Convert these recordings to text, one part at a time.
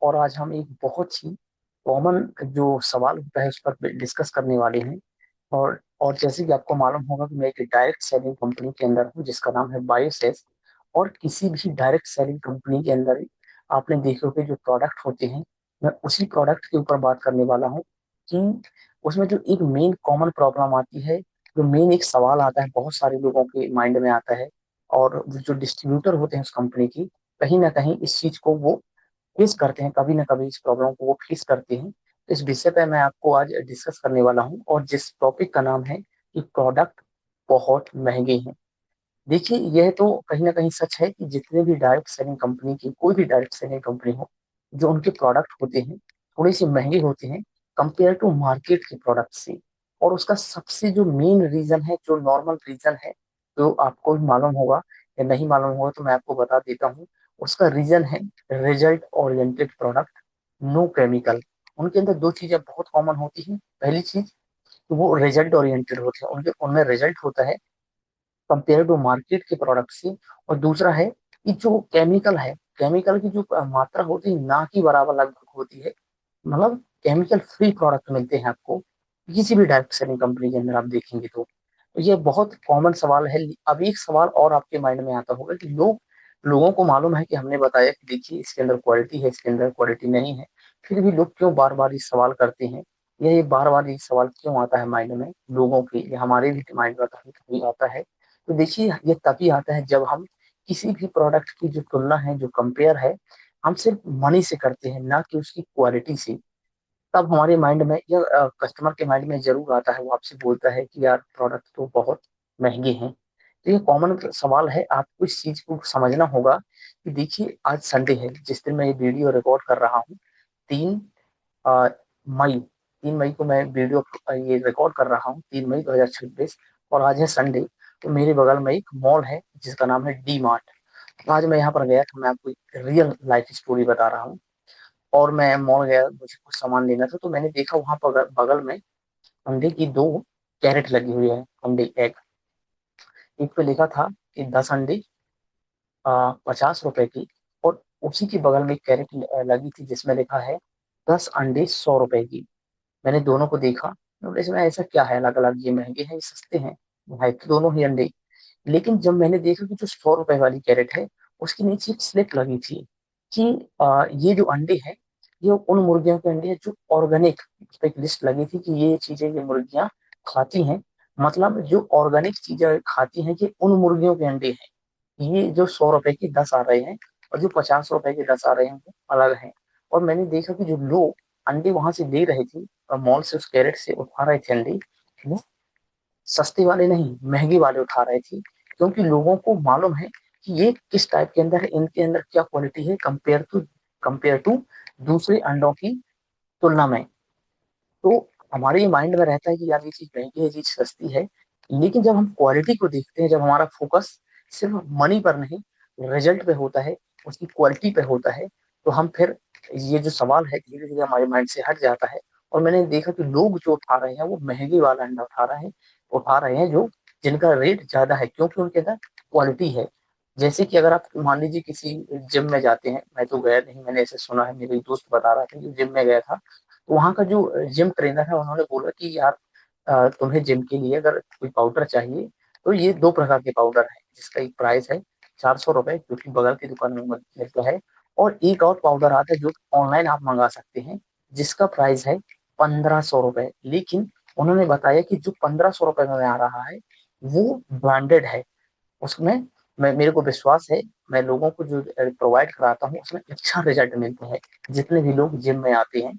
और आज हम एक बहुत ही कॉमन जो सवाल होता है उस पर डिस्कस करने वाले हैं। और जैसे कि आपको मालूम होगा कि मैं एक डायरेक्ट सेलिंग कंपनी के अंदर हूँ जिसका नाम है बायोसेस। और किसी भी डायरेक्ट सेलिंग कंपनी के अंदर ही आपने देखे होंगे जो प्रोडक्ट होते हैं, मैं उसी प्रोडक्ट के ऊपर बात करने वाला हूँ कि उसमें जो एक मेन कॉमन प्रॉब्लम आती है, जो मेन एक सवाल आता है बहुत सारे लोगों के माइंड में आता है। और जो डिस्ट्रीब्यूटर होते हैं उस कंपनी की, कहीं ना कहीं इस चीज को वो फेस करते हैं, कभी ना कभी इस प्रॉब्लम को वो फेस करते हैं। तो इस विषय पे मैं आपको आज डिस्कस करने वाला हूँ, और जिस टॉपिक का नाम है कि प्रोडक्ट बहुत महंगे हैं। देखिए, यह तो कहीं ना कहीं सच है कि जितने भी डायरेक्ट सेलिंग कंपनी की कोई भी डायरेक्ट सेलिंग कंपनी हो, जो उनके प्रोडक्ट होते हैं थोड़े से महंगे होते हैं कंपेयर टू मार्केट के प्रोडक्ट से। और उसका सबसे जो मेन रीजन है, जो नॉर्मल रीजन है, जो आपको भी मालूम होगा या नहीं मालूम होगा तो मैं आपको बता देता हूँ। उसका रीजन है result oriented product, no chemical. उनके अंदर दो चीजें बहुत कॉमन होती हैं। पहली चीज, तो वो रिजल्ट ओरिएंटेड होते हैं, उनके उनमें रिजल्ट होता है कंपेयर टू मार्केट के प्रोडक्ट से। और दूसरा है कि जो केमिकल है, केमिकल की जो मात्रा होती है ना की बराबर लगभग होती है। मतलब केमिकल फ्री प्रोडक्ट मिलते हैं आपको किसी भी डायरेक्ट सेलिंग कंपनी के अंदर आप देखेंगे तो ये बहुत कॉमन सवाल है। अब एक सवाल और आपके माइंड में आता होगा कि लोगों को मालूम है कि हमने बताया कि देखिए इसके अंदर क्वालिटी है, इसके अंदर क्वालिटी नहीं है, फिर भी लोग क्यों बार बार ये सवाल करते हैं, या ये बार बार ये सवाल क्यों आता है माइंड में लोगों के, या हमारे भी माइंड में कभी कभी आता है। तो देखिए, ये तभी आता है जब हम किसी भी प्रोडक्ट की जो तुलना है, जो कंपेयर है, हम सिर्फ मनी से करते हैं, ना कि उसकी क्वालिटी से। तब हमारे माइंड में या कस्टमर के माइंड में जरूर आता है, वो आपसे बोलता है कि यार प्रोडक्ट तो बहुत महंगे हैं। तो ये कॉमन सवाल है, आपको इस चीज को समझना होगा कि देखिए आज संडे है, जिस दिन मैं ये वीडियो रिकॉर्ड कर रहा हूँ, 3 मई, 3 मई को मैं वीडियो ये रिकॉर्ड कर रहा हूँ, 3 मई 2026। और आज है संडे। तो मेरे बगल में एक मॉल है जिसका नाम है डी मार्ट। आज मैं यहाँ पर गया था, मैं आपको एक रियल लाइफ स्टोरी बता रहा हूँ। और मैं मॉल गया, मुझे कुछ सामान लेना था, तो मैंने देखा वहां पर बगल में अंडे की 2 कैरेट लगी हुई है, अंडे एग। एक पे लिखा था कि 10 अंडे 50 रुपए की, और उसी के बगल में एक कैरेट लगी थी जिसमें लिखा है 10 अंडे 100 रुपए की। मैंने दोनों को देखा, तो इसमें ऐसा क्या है, अलग अलग, ये महंगे हैं ये सस्ते हैं, है तो दोनों ही अंडे। लेकिन जब मैंने देखा कि जो 100 रुपए वाली कैरेट है, उसके नीचे एक स्लिप लगी थी कि ये जो अंडे हैं, ये उन मुर्गियों के अंडे हैं जो ऑर्गेनिक। पे एक लिस्ट लगी थी कि ये चीजें ये मुर्गियां खाती हैं, मतलब जो ऑर्गेनिक चीजें खाती हैं, ये उन मुर्गियों के अंडे हैं। ये जो 100 रुपए के 10 आ रहे हैं और जो 50 रुपए के 10 आ रहे हैं वो अलग हैं। और मैंने देखा कि जो लोग अंडे वहां से ले रहे थे, मॉल से उस कैरेट से उठा रहे थे अंडे, वो सस्ते वाले नहीं, महंगे वाले उठा रहे थे। क्योंकि लोगों को मालूम है कि ये किस टाइप के अंदर है, इनके अंदर क्या क्वालिटी है कंपेयर टू दूसरे अंडों की तुलना में। तो हमारे माइंड में रहता है कि यार ये चीज महंगी है, ये चीज सस्ती है। लेकिन जब हम क्वालिटी को देखते हैं, जब हमारा फोकस सिर्फ मनी पर नहीं, रिजल्ट पे होता है, उसकी क्वालिटी पे होता है, तो हम फिर ये जो सवाल है धीरे धीरे हमारे माइंड से हट जाता है। और मैंने देखा कि लोग जो उठा रहे हैं वो महंगे वाला अंडा उठा रहे हैं जो जिनका रेट ज्यादा है, क्योंकि उनके अंदर क्वालिटी है। जैसे कि अगर आप मान लीजिए किसी जिम में जाते हैं, मैं तो गया नहीं, मैंने ऐसे सुना है, मेरे एक दोस्त बता रहा था कि जिम में गया था, तो वहाँ का जो जिम ट्रेनर है उन्होंने बोला कि यार तुम्हें जिम के लिए अगर कोई पाउडर चाहिए, तो ये 2 प्रकार के पाउडर है जिसका एक प्राइस है 400 रुपए, जो कि बगल की दुकान में मिलता है। और एक और पाउडर आता है जो ऑनलाइन आप मंगा सकते हैं, जिसका प्राइस है 1500 रुपए। लेकिन उन्होंने बताया कि जो 1500 रुपए में आ रहा है वो ब्रांडेड है। उसमें मेरे को विश्वास है, मैं लोगों को जो प्रोवाइड कराता हूँ उसमें अच्छा रिजल्ट मिलता है, जितने भी लोग जिम में आते हैं।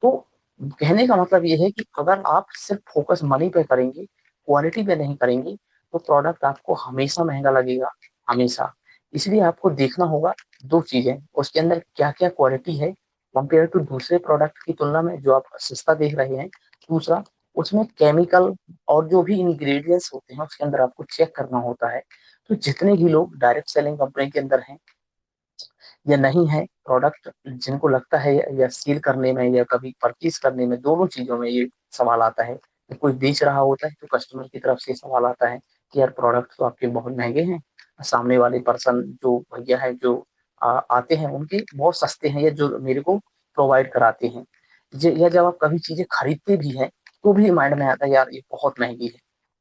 तो कहने का मतलब ये है कि अगर आप सिर्फ फोकस मनी पे करेंगे, क्वालिटी पे नहीं करेंगे, तो प्रोडक्ट आपको हमेशा महंगा लगेगा, हमेशा। इसलिए आपको देखना होगा दो चीजें, उसके अंदर क्या क्या क्वालिटी है कंपेयर टू दूसरे प्रोडक्ट की तुलना में जो आप सस्ता देख रहे हैं। दूसरा, उसमें केमिकल और जो भी इंग्रेडिएंट्स होते हैं उसके अंदर आपको चेक करना होता है। तो जितने भी लोग डायरेक्ट सेलिंग कंपनी के अंदर हैं या नहीं है, प्रोडक्ट जिनको लगता है या सील करने में या कभी परचेज करने में, दोनों चीजों में ये सवाल आता है कि कोई बेच रहा होता है तो कस्टमर की तरफ से सवाल आता है कि यार प्रोडक्ट तो आपके बहुत महंगे हैं, सामने वाले पर्सन जो भैया है जो आते हैं उनके बहुत सस्ते हैं, या जो मेरे को प्रोवाइड कराते हैं। या जब आप कभी चीजें खरीदते भी हैं तो भी माइंड में आता है यार ये बहुत महंगी है।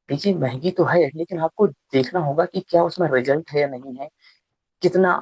देखिए महंगी तो है, लेकिन आपको देखना होगा कि क्या उसमें रिजल्ट है या नहीं है, कितना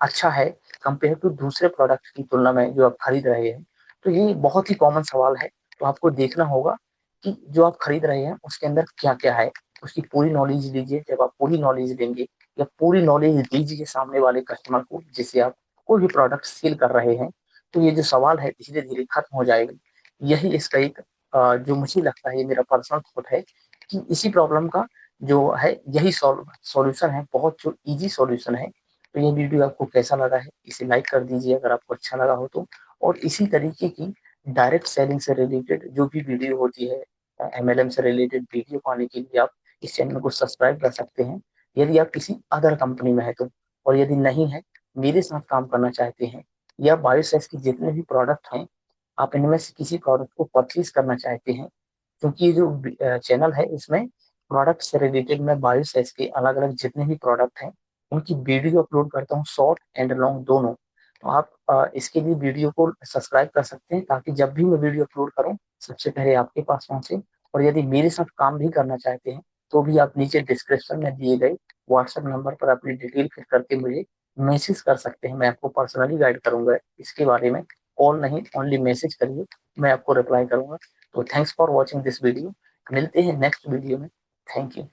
अच्छा है कंपेयर टू दूसरे प्रोडक्ट की तुलना में जो आप खरीद रहे हैं। तो ये बहुत ही कॉमन सवाल है। तो आपको देखना होगा कि जो आप खरीद रहे हैं उसके अंदर क्या क्या है, उसकी पूरी नॉलेज लीजिए। जब आप पूरी नॉलेज लेंगे या पूरी नॉलेज दीजिए सामने वाले कस्टमर को जिससे आप कोई भी प्रोडक्ट सेल कर रहे हैं, तो ये जो सवाल है धीरे धीरे खत्म हो जाएगा। यही इसका एक जो मुझे लगता है, ये मेरा पर्सनल थॉट है कि इसी प्रॉब्लम का जो है यही सॉल्यूशन है, बहुत जो इजी सॉल्यूशन है। तो ये वीडियो आपको कैसा लगा है, इसे लाइक कर दीजिए अगर आपको अच्छा लगा हो तो। और इसी तरीके की डायरेक्ट सेलिंग से रिलेटेड जो भी वीडियो होती है, एमएलएम से रिलेटेड वीडियो पाने के लिए आप इस चैनल को सब्सक्राइब कर सकते हैं, यदि आप किसी अदर कंपनी में है तो। और यदि नहीं है, मेरे साथ काम करना चाहते हैं, या बायोसेस के जितने भी प्रोडक्ट हैं, आप इनमें से किसी प्रोडक्ट को परचेज करना चाहते हैं, क्योंकि ये जो चैनल है इसमें प्रोडक्ट से रिलेटेड मैं बायोसेस के अलग अलग जितने भी प्रोडक्ट हैं उनकी वीडियो अपलोड करता हूँ, शॉर्ट एंड लॉन्ग दोनों। तो आप इसके लिए वीडियो को सब्सक्राइब कर सकते हैं, ताकि जब भी मैं वीडियो अपलोड करूँ सबसे पहले आपके पास पहुंचे। और यदि मेरे साथ काम भी करना चाहते हैं तो भी आप नीचे डिस्क्रिप्शन में दिए गए व्हाट्सएप नंबर पर अपनी डिटेल फिल करके मुझे मैसेज कर सकते हैं। मैं आपको पर्सनली गाइड करूंगा इसके बारे में। कॉल नहीं, ओनली मैसेज करिए, मैं आपको रिप्लाई करूंगा। तो thanks for watching this video. मिलते हैं नेक्स्ट वीडियो में। Thank you.